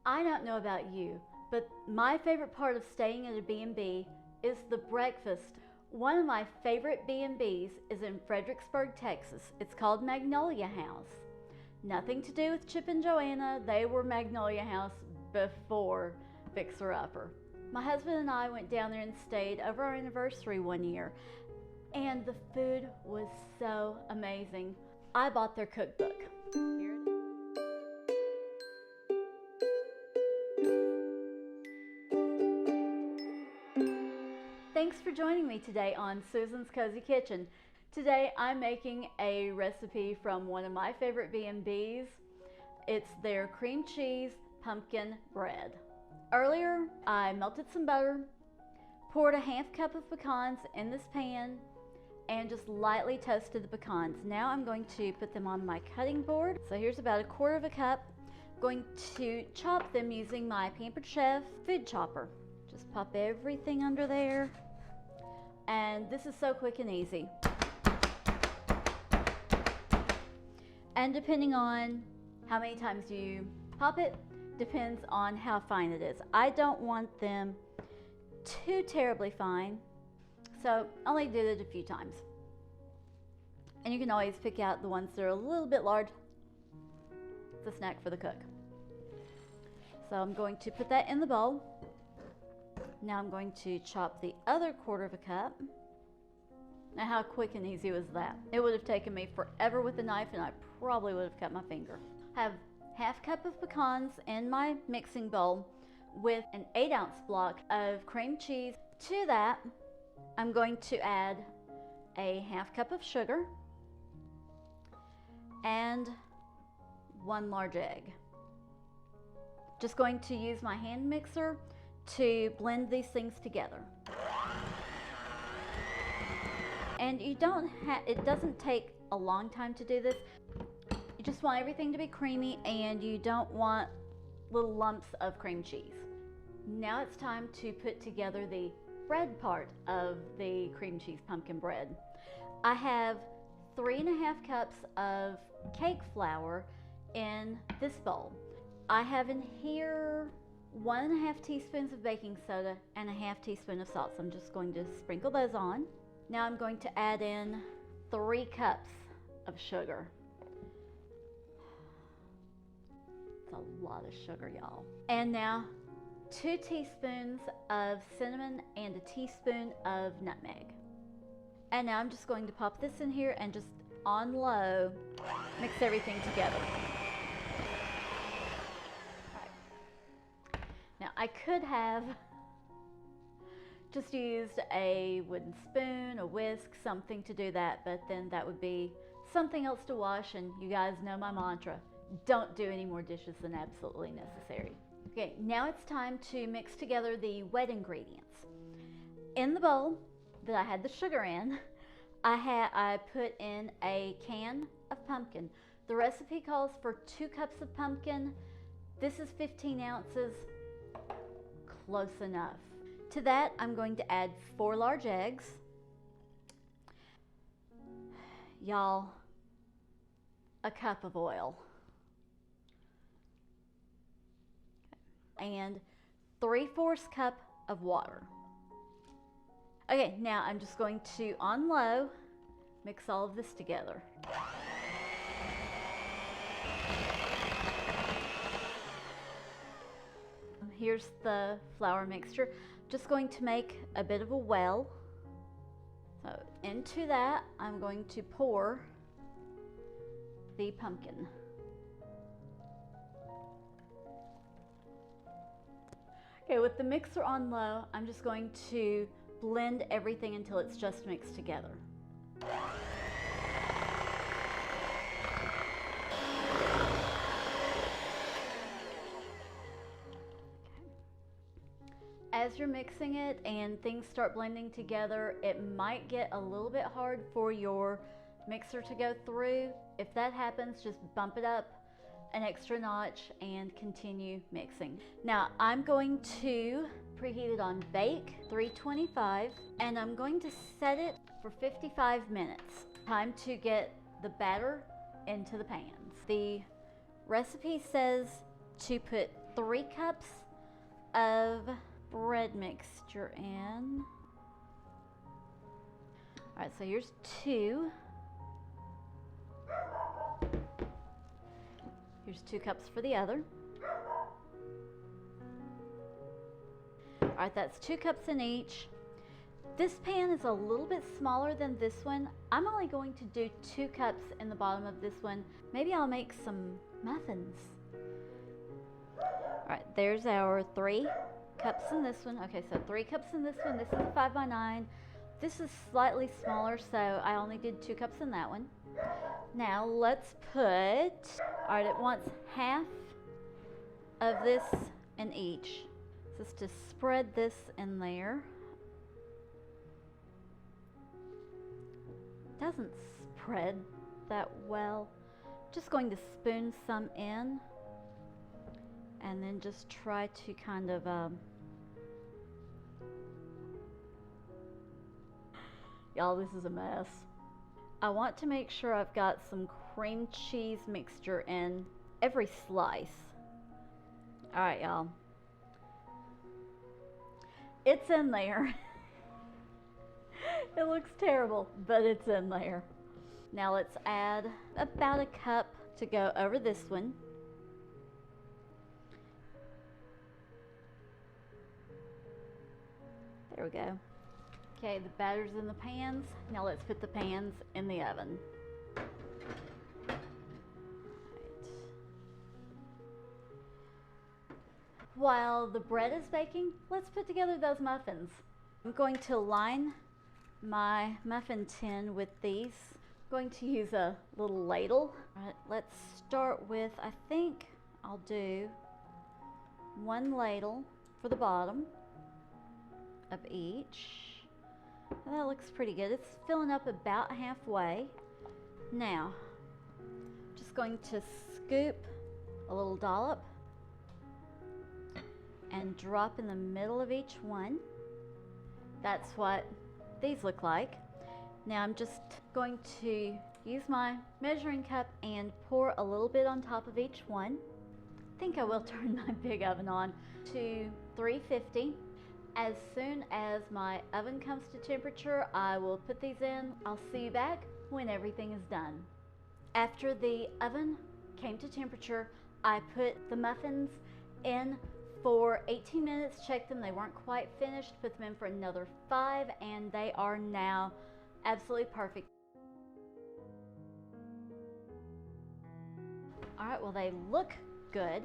I don't know about you, but my favorite part of staying at a B&B is the breakfast. One of my favorite B&Bs is in Fredericksburg, Texas. It's called Magnolia House. Nothing to do with Chip and Joanna. They were Magnolia House before Fixer Upper. My husband and I went down there and stayed over our anniversary one year, and the food was so amazing. I bought their cookbook. Here it is. Thanks for joining me today on Susan's Cozy Kitchen. Today I'm making a recipe from one of my favorite B&Bs. It's their cream cheese pumpkin bread. Earlier I melted some butter, poured a half cup of pecans in this pan, and just lightly toasted the pecans. Now I'm going to put them on my cutting board. So here's about 1/4 cup. I'm going to chop them using my Pampered Chef food chopper. Just pop everything under there. And this is so quick and easy. And depending on how many times you pop it, depends on how fine it is. I don't want them too terribly fine, so I only did it a few times. And you can always pick out the ones that are a little bit large. It's a snack for the cook. So I'm going to put that in the bowl. Now I'm going to chop the other 1/4 cup. Now how quick and easy was that? It would have taken me forever with a knife and I probably would have cut my finger. I have half cup of pecans in my mixing bowl with an 8-ounce block of cream cheese. To that, I'm going to add a half cup of sugar and 1 large egg. Just going to use my hand mixer to blend these things together. And it doesn't take a long time to do this. You just want everything to be creamy and you don't want little lumps of cream cheese. Now it's time to put together the bread part of the cream cheese pumpkin bread. I have 3½ cups of cake flour in this bowl. I have in here 1½ teaspoons of baking soda and 1/2 teaspoon of salt. So I'm just going to sprinkle those on. Now I'm going to add in 3 cups of sugar. It's a lot of sugar, y'all. And now 2 teaspoons of cinnamon and 1 teaspoon of nutmeg. And now I'm just going to pop this in here and just on low mix everything together. Now I could have just used a wooden spoon, a whisk, something to do that, but then that would be something else to wash, and you guys know my mantra, don't do any more dishes than absolutely necessary. Okay, now it's time to mix together the wet ingredients. In the bowl that I had the sugar in, I put in a can of pumpkin. The recipe calls for 2 cups of pumpkin. This is 15 ounces. Close enough. To that, I'm going to add 4 large eggs. Y'all, a cup of oil. And 3/4 cup of water. Okay, now I'm just going to, on low, mix all of this together. Here's the flour mixture. Just going to make a bit of a well. So into that, I'm going to pour the pumpkin. Okay, with the mixer on low, I'm just going to blend everything until it's just mixed together. As you're mixing it and things start blending together, it might get a little bit hard for your mixer to go through. If that happens, just bump it up an extra notch and continue mixing. Now I'm going to preheat it on bake 325 and I'm going to set it for 55 minutes. Time to get the batter into the pans. The recipe says to put 3 cups of bread mixture in. All right, so here's 2. Here's 2 cups for the other. All right, that's 2 cups in each. This pan is a little bit smaller than this one. I'm only going to do 2 cups in the bottom of this one. Maybe I'll make some muffins. All right, there's our 3 cups in this one. Okay, so 3 cups in this one. This is a 5 by 9. This is slightly smaller, so I only did 2 cups in that one. Now let's put, all right, it wants half of this in each. Just to spread this in there. Doesn't spread that well. Just going to spoon some in and then just try to kind of y'all, this is a mess. I want to make sure I've got some cream cheese mixture in every slice. All right, y'all. It's in there. It looks terrible, but it's in there. Now let's add about a cup to go over this one. There we go. Okay, the batter's in the pans. Now let's put the pans in the oven. Right. While the bread is baking, let's put together those muffins. I'm going to line my muffin tin with these. I'm going to use a little ladle. All right, let's start with, I think I'll do 1 ladle for the bottom of each. That looks pretty good. It's filling up about halfway. Now, just going to scoop a little dollop and drop in the middle of each one. That's what these look like. Now I'm just going to use my measuring cup and pour a little bit on top of each one. I think I will turn my big oven on to 350. As soon as my oven comes to temperature, I will put these in. I'll see you back when everything is done. After the oven came to temperature, I put the muffins in for 18 minutes, checked them, they weren't quite finished, put them in for another 5, and they are now absolutely perfect. All right, well, they look good,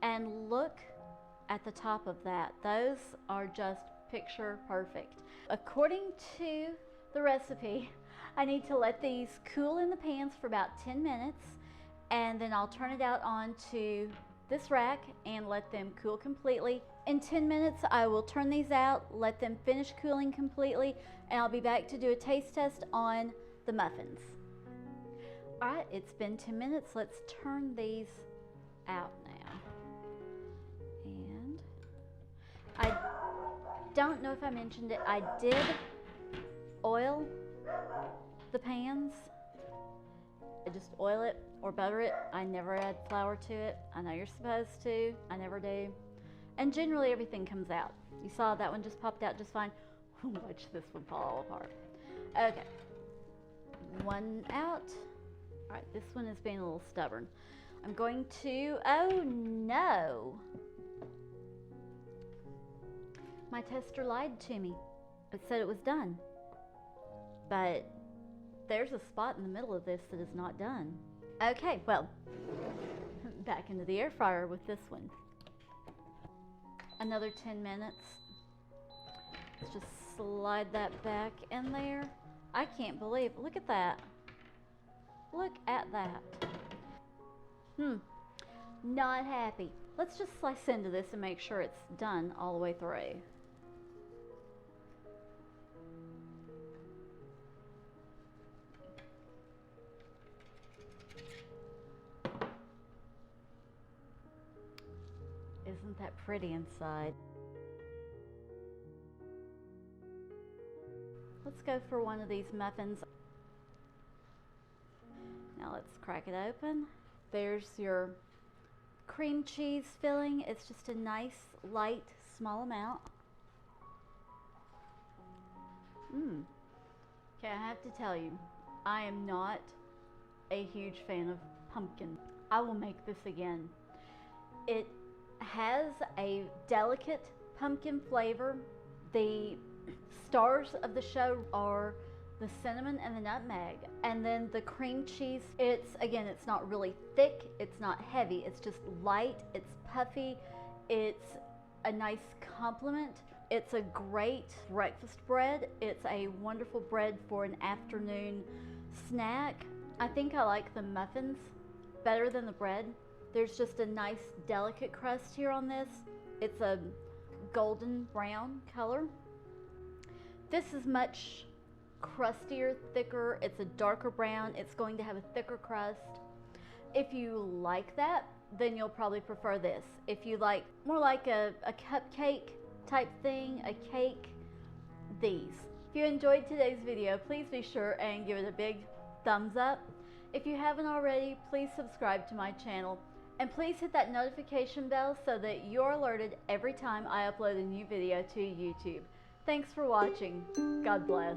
and look at the top of that. Those are just picture perfect. According to the recipe, I need to let these cool in the pans for about 10 minutes, and then I'll turn it out onto this rack and let them cool completely. In 10 minutes, I will turn these out, let them finish cooling completely, and I'll be back to do a taste test on the muffins. All right, it's been 10 minutes. Let's turn these out now. And I don't know if I mentioned it, I did oil the pans. I just oil it or butter it. I never add flour to it. I know you're supposed to. I never do. And generally everything comes out. You saw that one just popped out just fine. Watch this one fall apart. Okay. One out. All right, this one is being a little stubborn. I'm going to, oh no. My tester lied to me. It said it was done. But there's a spot in the middle of this that is not done. Okay, well, back into the air fryer with this one. Another 10 minutes. Let's just slide that back in there. I can't believe, look at that. Look at that. Not happy. Let's just slice into this and make sure it's done all the way through. Isn't that pretty inside? Let's go for one of these muffins. Now let's crack it open. There's your cream cheese filling. It's just a nice, light, small amount. Okay, I have to tell you, I am not a huge fan of pumpkin. I will make this again. It has a delicate pumpkin flavor. The stars of the show are the cinnamon and the nutmeg, and then the cream cheese, it's not really thick, it's not heavy, it's just light, it's puffy, it's a nice complement. It's a great breakfast bread. It's a wonderful bread for an afternoon snack. I think I like the muffins better than the bread. There's just a nice delicate crust here on this. It's a golden brown color. This is much crustier, thicker. It's a darker brown. It's going to have a thicker crust. If you like that, then you'll probably prefer this. If you like more like a cupcake type thing, a cake, these. If you enjoyed today's video, please be sure and give it a big thumbs up. If you haven't already, please subscribe to my channel. And please hit that notification bell so that you're alerted every time I upload a new video to YouTube. Thanks for watching. God bless.